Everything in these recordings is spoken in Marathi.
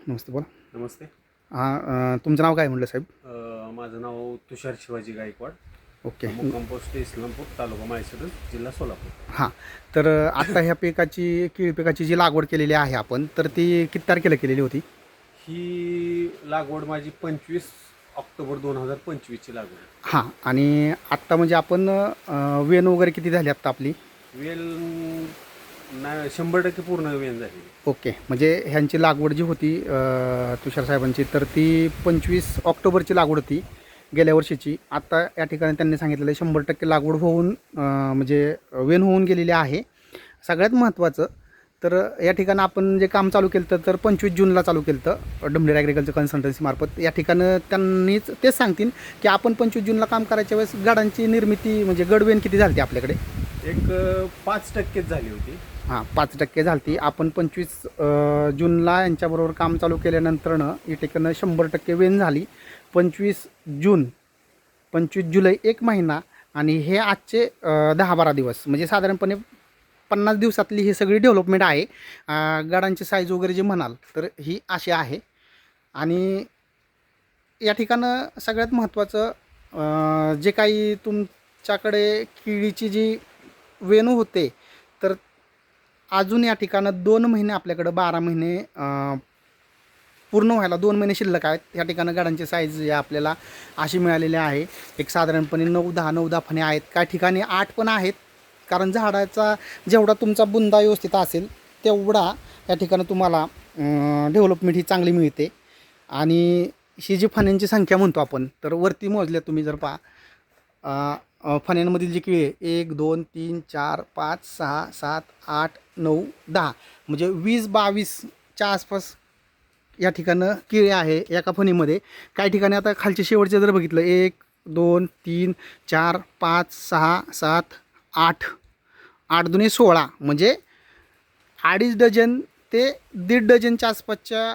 नमस्ते, बोला. नमस्ते. तुमचं नाव काय म्हटलं साहेब? माझं नाव तुषार शिवाजी गायकवाड. ओके. मुक्काम पोस्ट इस्लामपूर, तालुका माळशिरस, जिल्हा सोलापूर. हां. तर आत्ता ह्या केळी पिकाची जी लागवड केलेली आहे आपण, तर ती किती तारखेला केलेली होती? ही लागवड माझी 25 ऑक्टोबर 2025ची लागवड. हां. आणि आत्ता म्हणजे आपण वेण वगैरे किती झाली आत्ता आपली? वेल नाही, 100% पूर्ण वेल झाली. ओके. म्हणजे ह्यांची लागवड जी होती तुषार साहेबांची, तर ती 25 ऑक्टोबरची लागवड होती गेल्या वर्षीची. आत्ता या ठिकाणी त्यांनी सांगितलेलं आहे 100% लागवड होऊन म्हणजे वेण होऊन गेलेली आहे. सगळ्यात महत्त्वाचं तर या ठिकाणी आपण जे काम चालू केलं तर 25 जूनला चालू केलं होतं डमडेर ॲग्रिकल्चर कन्सल्टन्सीमार्फत. या ठिकाणं त्यांनीच तेच सांगतील की आपण 25 जूनला काम करायच्या वेळेस गडांची निर्मिती म्हणजे गडवेण किती झाली आपल्याकडे? एक 5%च झाली होती. हां, 5% झाली ती. आपण 25 जूनला यांच्याबरोबर काम चालू केल्यानंतरनं या ठिकाणं 100% वेण झाली. 25 जून, 25 जुलै, 1 महिना आणि हे आजचे 10-12 दिवस म्हणजे साधारणपणे 50 दिवसातली ही सगळी डेव्हलपमेंट आहे. गडांची साईज वगैरे जे म्हणाल तर ही अशी आहे. आणि या ठिकाणं सगळ्यात महत्त्वाचं जे काही तुमच्याकडे केळीची जी वेणू होते तर अजून या ठिकाणं 2 महिने आपल्याकडं 12 महिने पूर्ण व्हायला 2 महिने शिल्लक आहेत. या ठिकाणं गडांची साईज या आपल्याला अशी मिळालेली आहे. एक साधारणपणे 9-10 फणे आहेत. काही ठिकाणी 8 पण आहेत. कारण झाडाचा जेवढा तुमचा बुंदा व्यवस्थित असेल तेवढा या ठिकाणी तुम्हाला डेव्हलपमेंट ही चांगली मिळते. आणि ही जी फण्यांची संख्या म्हणतो आपण तर वरती मोजल्या तुम्ही जर फण्यांमधील जी केळी आहे 1, 2, 3, 4, 5, 6, 7, 8, 9, 10 म्हणजे 20-22च्या आसपास या ठिकाणं केळी आहे एका फणीमध्ये. काही ठिकाणी आता खालचे शेवटचे जर बघितलं 1, 2, 3, 4, 5, 6, 7, 8, 8 दुने 16 म्हणजे 2.5 डझन ते 1.5 डझनच्या आसपासच्या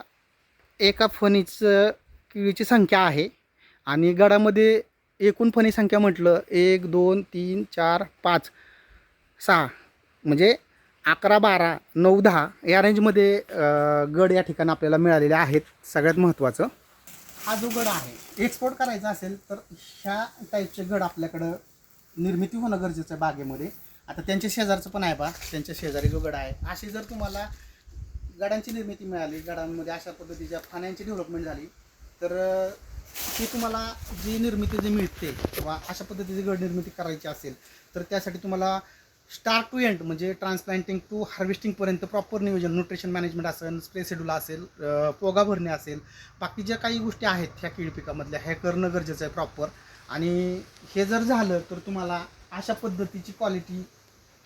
एका फणीचं केळीची संख्या आहे. आणि गडामध्ये एकूण फणी संख्या म्हटलं 1, 2, 3, 4, 5, 6 म्हणजे 11, 12, 9, 10 या रेंजमध्ये गड या ठिकाणी आपल्याला मिळालेले आहेत. सगळ्यात महत्त्वाचं हा जो गड आहे एक्सपोर्ट करायचा असेल तर ह्या टाईपचे गड आपल्याकडं निर्मिती होणं गरजेचं आहे बागेमध्ये. आता त्यांच्या शेजारचं पण आहे त्यांच्या शेजारी जो गड आहे अशी जर तुम्हाला गडांची निर्मिती मिळाली, गडांमध्ये अशा पद्धतीच्या फाण्यांची डेव्हलपमेंट झाली तर ती तुम्हाला जी निर्मिती जी मिळते किंवा अशा पद्धतीची गड निर्मिती करायची असेल तर त्यासाठी तुम्हाला स्टार्ट टू एंड म्हणजे ट्रान्सप्लांटिंग टू हार्वेस्टिंगपर्यंत प्रॉपर नियोजन, न्यूट्रिशन मॅनेजमेंट असेल, स्प्रे शेड्यूल असेल, पोगा भरणे असेल, बाकी ज्या काही गोष्टी आहेत ह्या केळी पिकामधल्या हे करणं गरजेचं आहे प्रॉपर. आणि हे जर झालं तर तुम्हाला अशा पद्धतीची क्वालिटी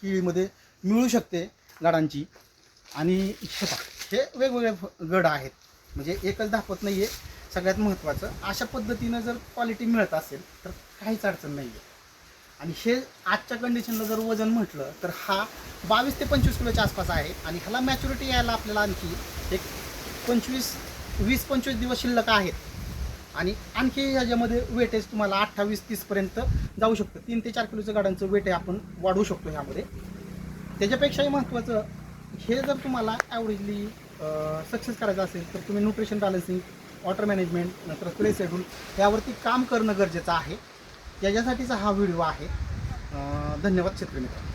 केळीमध्ये मिळू शकते गडांची. आणि हे वेगवेगळे गड आहेत म्हणजे एकच दाखवत नाही आहे. सगळ्यात महत्त्वाचं अशा पद्धतीनं जर क्वालिटी मिळत असेल तर काहीच अडचण नाही आहे. आणि हे आजच्या कंडिशनला जर वजन म्हटलं तर हा 22 ते 25 किलोच्या आसपास आहे. आणि ह्याला मॅच्युरिटी यायला आपल्याला आणखी एक 20-25 दिवस शिल्लक आहेत. आणि आणखी ह्याच्यामध्ये वेटेज तुम्हाला 28-30पर्यंत जाऊ शकतं. 3 ते 4 किलोचं गाड्यांचं वेट आहे आपण वाढवू शकतो ह्यामध्ये. त्याच्यापेक्षाही महत्त्वाचं हे जर तुम्हाला ॲव्हरेजली सक्सेस करायचं असेल तर तुम्ही न्यूट्रिशन बॅलन्सिंग, वॉटर मॅनेजमेंट, नंतर स्प्रे शेड्यूल यावरती काम करणं गरजेचं आहे. त्याच्यासाठीचा हा व्हिडिओ आहे. धन्यवाद शेतकरी मित्र.